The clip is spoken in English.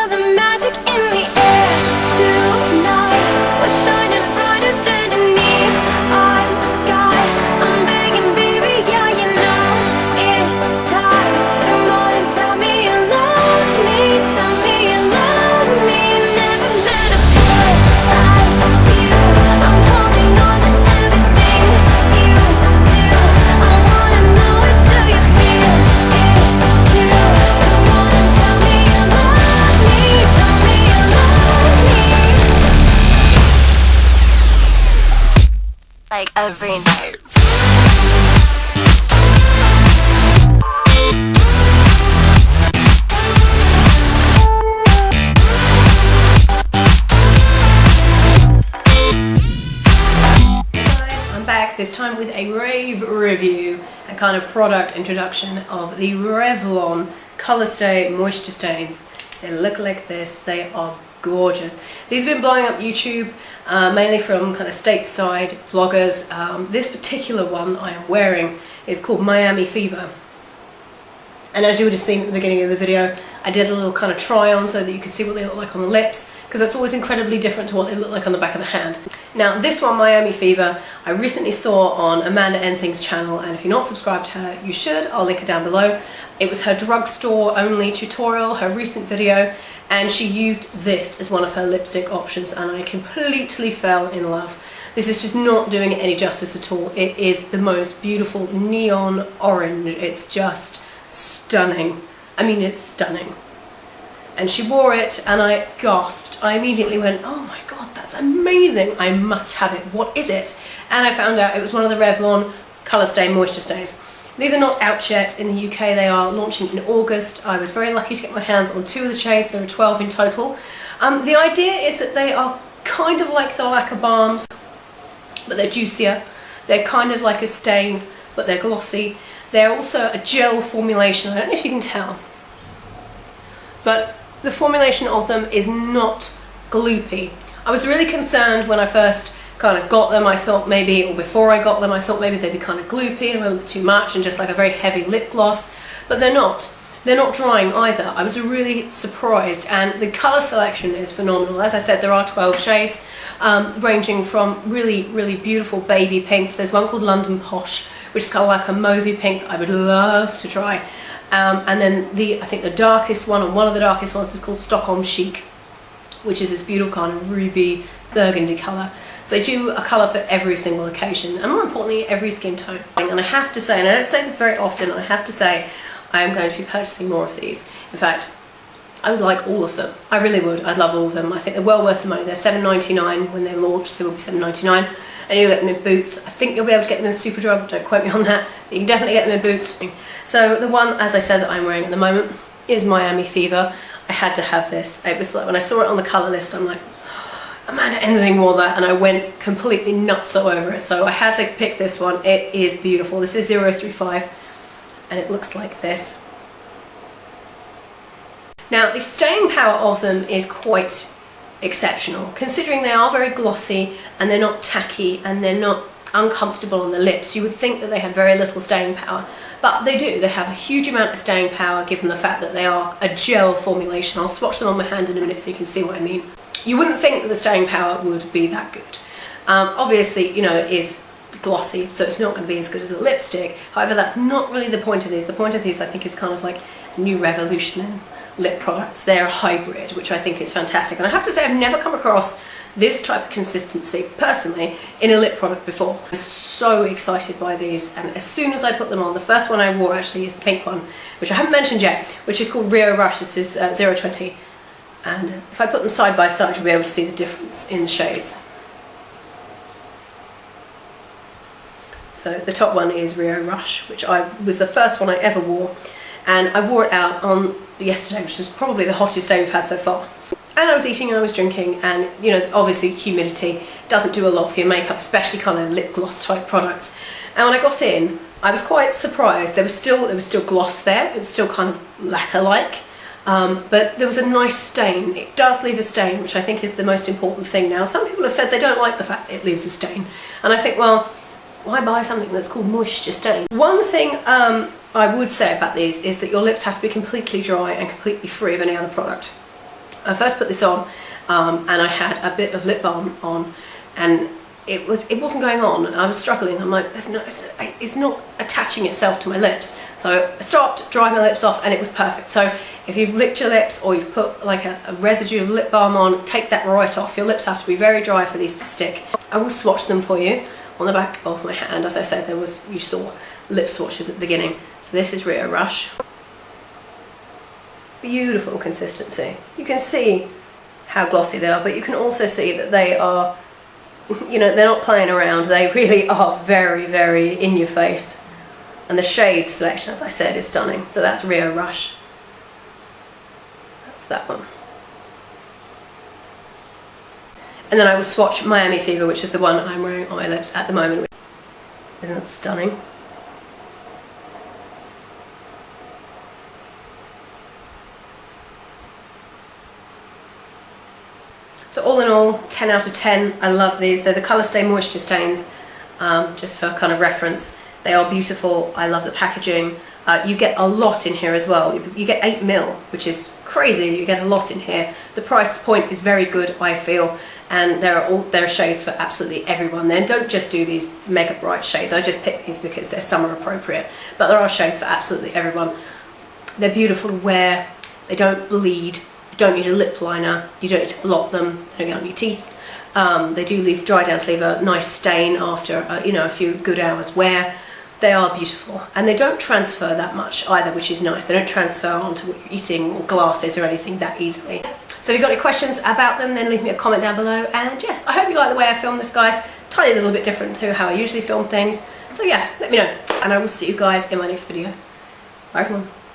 feel the magic in the air tonight. We're shining brighter than a neon sky. I'm begging, baby, yeah, you know it's time. Come on and tell me you love me. Tell me you love me. Never met a boy like you. I'm holding on to everything you do. I wanna know it. Do you feel it too? Come on and tell me you love me. Tell me you love me. Like every night. I'm back this time with a rave review, a kind of product introduction of the Revlon Colour Stay Moisture Stains. They look like this, they are gorgeous. These have been blowing up YouTube, mainly from kind of stateside vloggers. This particular one I am wearing is called Miami Fever. And as you would have seen at the beginning of the video, I did a little kind of try on so that you could see what they look like on the lips, because that's always incredibly different to what they look like on the back of the hand. Now this one, Miami Fever, I recently saw on Amanda Ensing's channel, and if you're not subscribed to her, you should. I'll link her down below. It was her drugstore only tutorial, her recent video, and she used this as one of her lipstick options, and I completely fell in love. This is just not doing it any justice at all. It is the most beautiful neon orange. It's just stunning. I mean, it's stunning. And she wore it and I gasped. I immediately went, oh my god, that's amazing. I must have it. What is it? And I found out it was one of the Revlon Colour Stay Moisture Stains. These are not out yet in the UK. They are launching in August. I was very lucky to get my hands on 2 of the shades. There are 12 in total. The idea is that they are kind of like the lacquer balms, but they're juicier. They're kind of like a stain, but they're glossy. They're also a gel formulation. I don't know if you can tell, but the formulation of them is not gloopy. I was really concerned when I first kind of got them. I thought maybe, or before I got them, I thought maybe they'd be kind of gloopy, a little bit too much, and just like a very heavy lip gloss, but they're not. They're not drying either. I was really surprised, and the colour selection is phenomenal. As I said, there are 12 shades, ranging from really, really beautiful baby pinks. There's one called London Posh, which is kind of like a mauvey pink. I would love to try. And then I think the darkest one, or one of the darkest ones, is called Stockholm Chic, which is this beautiful kind of ruby burgundy colour. So they do a colour for every single occasion, and more importantly, every skin tone. And I have to say, and I don't say this very often, I have to say, I am going to be purchasing more of these. In fact, I would like all of them. I really would. I'd love all of them. I think they're well worth the money. They're $7.99 when they launch. They will be $7.99. And you'll get them in Boots. I think you'll be able to get them in Superdrug, don't quote me on that, but you can definitely get them in Boots. So the one, as I said, that I'm wearing at the moment is Miami Fever. I had to have this. It was like, when I saw it on the colour list, I'm like, Amanda Ensing wore that, and I went completely nuts all over it. So I had to pick this one. It is beautiful. This is 035, and it looks like this. Now, the staying power of them is quite exceptional, considering they are very glossy and they're not tacky and they're not uncomfortable on the lips. You would think that they have very little staying power, but they do. They have a huge amount of staying power given the fact that they are a gel formulation. I'll swatch them on my hand in a minute so you can see what I mean. You wouldn't think that the staying power would be that good. Obviously, you know, it is glossy, so it's not going to be as good as a lipstick. However, that's not really the point of these. The point of these, I think, is kind of like a new revolution in lip products. They're a hybrid, which I think is fantastic. And I have to say, I've never come across this type of consistency, personally, in a lip product before. I'm so excited by these, and as soon as I put them on, the first one I wore actually is the pink one, which I haven't mentioned yet, which is called Rio Rush. This is 020. And if I put them side by side, you'll be able to see the difference in the shades. So the top one is Rio Rush, which was the first one I ever wore, and I wore it out on yesterday, which is probably the hottest day we've had so far. And I was eating and I was drinking, and you know, obviously humidity doesn't do a lot for your makeup, especially kind of lip gloss type products. And when I got in, I was quite surprised. There was still gloss there. It was still kind of lacquer-like, but there was a nice stain. It does leave a stain, which I think is the most important thing now. Some people have said they don't like the fact that it leaves a stain, and I think, well, why buy something that's called Moisture Stain? One thing I would say about these is that your lips have to be completely dry and completely free of any other product. I first put this on and I had a bit of lip balm on, and it wasn't going on. I was struggling. I'm like, it's not attaching itself to my lips. So I stopped, dried my lips off, and it was perfect. So if you've licked your lips or you've put like a residue of lip balm on, take that right off. Your lips have to be very dry for these to stick. I will swatch them for you on the back of my hand. As I said, you saw lip swatches at the beginning. So this is Rio Rush. Beautiful consistency. You can see how glossy they are, but you can also see that they are, you know, they're not playing around. They really are very, very in your face. And the shade selection, as I said, is stunning. So that's Rio Rush. That's that one. And then I will swatch Miami Fever, which is the one I'm wearing on my lips at the moment. Isn't that stunning? So all in all, 10 out of 10. I love these. They're the Colour Stay Moisture Stains, just for kind of reference. They are beautiful. I love the packaging. You get a lot in here as well. You get 8ml, which is crazy. You get a lot in here. The price point is very good, I feel, and there are shades for absolutely everyone. Then don't just do these mega bright shades. I just picked these because they're summer appropriate, but there are shades for absolutely everyone. They're beautiful to wear. They don't bleed. You don't need a lip liner. You don't need to blot them. They don't get on your teeth. They do dry down to leave a nice stain after you know, a few good hours wear. They are beautiful, and they don't transfer that much either, which is nice. They don't transfer onto what you're eating or glasses or anything that easily. So if you've got any questions about them, then leave me a comment down below. And yes, I hope you like the way I filmed this, guys. Tiny little bit different to how I usually film things. So yeah, let me know, and I will see you guys in my next video. Bye everyone.